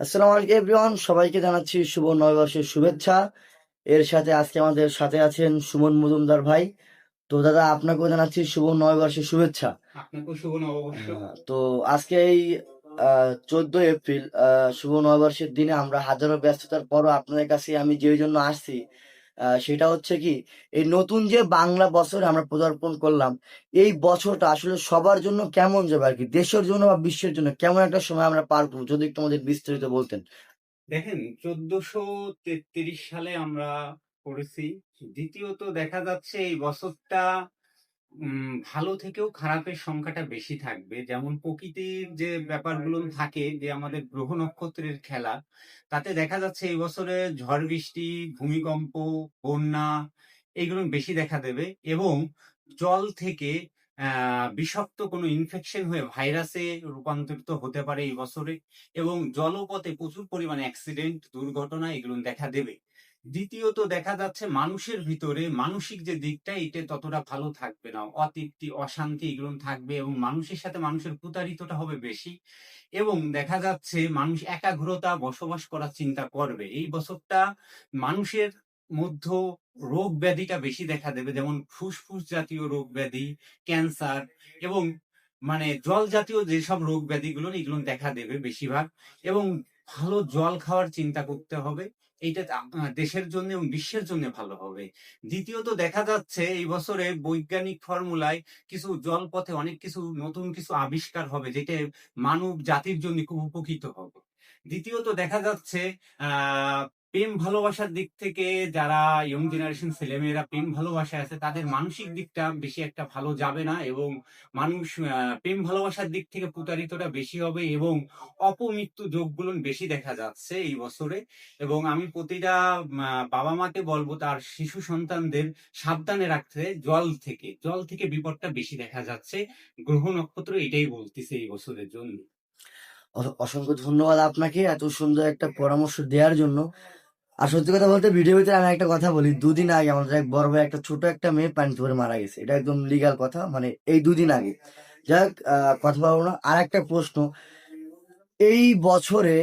আসসালামু আলাইকুম এভরিওয়ান, সবাইকে জানাচ্ছি শুভ নববর্ষের শুভেচ্ছা। এর সাথে আজকে আমাদের সাথে আছেন সুমন মজুমদার ভাই। তো দাদা, আপনাকেও জানাচ্ছি শুভ নববর্ষের শুভেচ্ছা। আপনাকেও শুভ নববর্ষ। তো আজকে এই 14 এপ্রিল শুভ নববর্ষের দিনে আমরা হাজারো ব্যস্ততার পরও আপনাদের কাছে আমি যে জন্য আসছি, সেটা হচ্ছে কি, এই নতুন যে বাংলা বছর আমরা পদার্পণ করলাম, এই বছরটা আসলে সবার জন্য কেমন যাবে আর কি, দেশের জন্য বা বিশ্বের জন্য কেমন একটা সময় আমরা পার করবো, যদি একটু আমাদের বিস্তারিত বলতেন। দেখেন, 1433 সালে আমরা পড়েছি। দ্বিতীয়ত দেখা যাচ্ছে এই বছরটা ভালো থেকেও খারাপের সংখ্যাটা বেশি থাকবে। যেমন প্রকৃতির যে ব্যাপারগুলো থাকে, যে আমাদের গ্রহ নক্ষত্রের খেলা, তাতে দেখা যাচ্ছে এই বছরে ঝড় বৃষ্টি, ভূমিকম্প, বন্যা এগুলো বেশি দেখা দেবে। এবং জল থেকে বিষাক্ত কোনো ইনফেকশন হয়ে ভাইরাসে রূপান্তরিত হতে পারে এই বছরে। এবং জলপথে প্রচুর পরিমাণে অ্যাক্সিডেন্ট, দুর্ঘটনা এগুলো দেখা দেবে। দ্বিতীয়ত দেখা যাচ্ছে মানুষের ভিতরে মানসিক যে দিকটা, এটা ততটা ভালো থাকবে না। অতৃপ্তি, অশান্তি এগুলো থাকবে এবং মানুষের সাথে মানুষের প্রতারিতটা হবে বেশি। এবং দেখা যাচ্ছে মানুষ একাগ্রতা বসবাস করার চিন্তা করবে এই বছরটা। মানুষের মধ্যে রোগ ব্যাধিটা বেশি দেখা দেবে, যেমন ফুসফুস জাতীয় রোগ ব্যাধি, ক্যান্সার এবং জল জাতীয় যেসব রোগ ব্যাধিগুলো এগুলো দেখা দেবে বেশিরভাগ। এবং ভালো জল খাওয়ার চিন্তা করতে হবে। এইটা দেশের জন্য এবং বিশ্বের জন্য ভালো হবে। দ্বিতীয়ত দেখা যাচ্ছে এই বছরে বৈজ্ঞানিক ফর্মুলায় কিছু জলপথে অনেক কিছু নতুন কিছু আবিষ্কার হবে, যেটা মানব জাতির জন্য খুব উপকৃত হবে। দ্বিতীয়ত দেখা যাচ্ছে আহ প্রেম ভালোবাসার দিক থেকে, যারা ইয়ং জেনারেশন ছেলেমেয়েরা প্রেম ভালোবাসায় আছে, তাদের মানসিক দিকটা বেশি একটা ভালো যাবে না। এবং মানুষ প্রেম ভালোবাসার দিক থেকে প্রতারিতটা বেশি হবে এবং অপমৃত্যু যোগগুলো বেশি দেখা যাচ্ছে এই বছরে। এবং আমি প্রতিটা বাবা মাকে বলবো তার শিশু সন্তানদের সাবধানে রাখতে। জল থেকে বিপদটা বেশি দেখা যাচ্ছে। গ্রহ নক্ষত্র এটাই বলতেছে এই বছরের জন্য। অসংখ্য ধন্যবাদ আপনাকে এত সুন্দর একটা পরামর্শ দেওয়ার জন্য। আর সত্যি কথা বলতে, ভিডিও ভিতরে আমি একটা কথা বলি, দুদিন আগে আমাদের এক বড় ভাই একটা ছোট একটা মেয়ে পানিতে পড়ে মারা গেছে, এটা একদম লিগাল কথা, মানে এই দুদিন আগে। যাক, কথা বলবো না। আর একটা প্রশ্ন, এই বছরে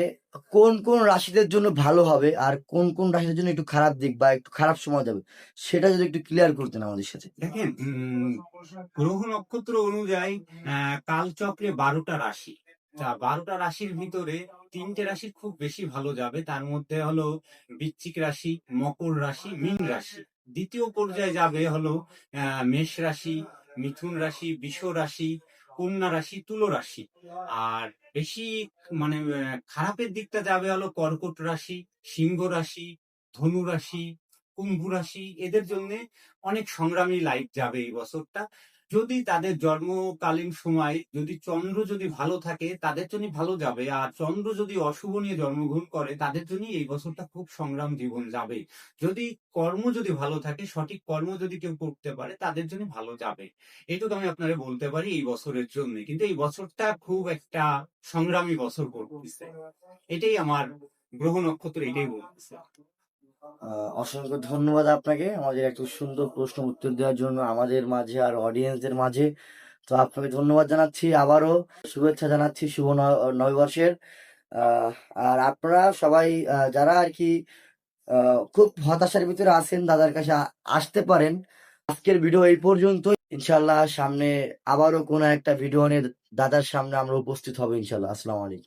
কোন কোন রাশিদের জন্য ভালো হবে আর কোন কোন রাশিদের জন্য একটু খারাপ দিক বা একটু খারাপ সময় যাবে, সেটা যদি একটু ক্লিয়ার করতেন আমাদের সাথে। দেখেন, গ্রহ নক্ষত্র অনুযায়ী কালচক্রে 12টা রাশি। তা 12টা রাশির ভিতরে 3টে রাশি খুব বেশি ভালো যাবে। তার মধ্যে হলো বৃশ্চিক রাশি, মকর রাশি, মীন রাশি। দ্বিতীয় পর্যায়ে যাবে হলো মেষ রাশি, মিথুন রাশি, বৃষ রাশি, কন্যা রাশি, তুলা রাশি। আর বেশি খারাপের দিকটা যাবে হলো কর্কট রাশি, সিংহ রাশি, ধনু রাশি, কুম্ভ রাশি। এদের জন্য অনেক সংগ্রামী লাইফ যাবে এই বছরটা। যদি তাদের জন্মকালীন সময় যদি চন্দ্র যদি ভালো থাকে, তাদের জন্য ভালো যাবে। আর চন্দ্র যদি অশুভ নিয়ে জন্মগ্রহণ করে, তাদের জন্য এই বছরটা খুব সংগ্রাম জীবন যাবে। যদি কর্ম যদি ভালো থাকে, সঠিক কর্ম যদি কেউ করতে পারে, তাদের জন্য ভালো যাবে। এইটুকু আমি আপনারা বলতে পারি এই বছরের জন্য। কিন্তু এই বছরটা খুব একটা সংগ্রামী বছর করতেছে। এটাই আমার গ্রহ নক্ষত্র এটাই বলতেছে। অসংখ্য ধন্যবাদ আপনাকে আমাদের এত সুন্দর প্রশ্ন উত্তর দেওয়ার জন্য আমাদের মাঝে আর অডিয়েন্সদের মাঝে। তো আপনাকে ধন্যবাদ জানাচ্ছি, আবারও শুভেচ্ছা জানাচ্ছি শুভ নববর্ষের। আহ, আর আপনারা সবাই যারা আর কি খুব হতাশার ভিতরে আছেন, দাদার কাছে আসতে পারেন। আজকের ভিডিও এই পর্যন্ত। ইনশাল্লাহ সামনে আবারও কোনো একটা ভিডিও নিয়ে দাদার সামনে আমরা উপস্থিত হবো ইনশাল্লাহ। আসসালামু আলাইকুম।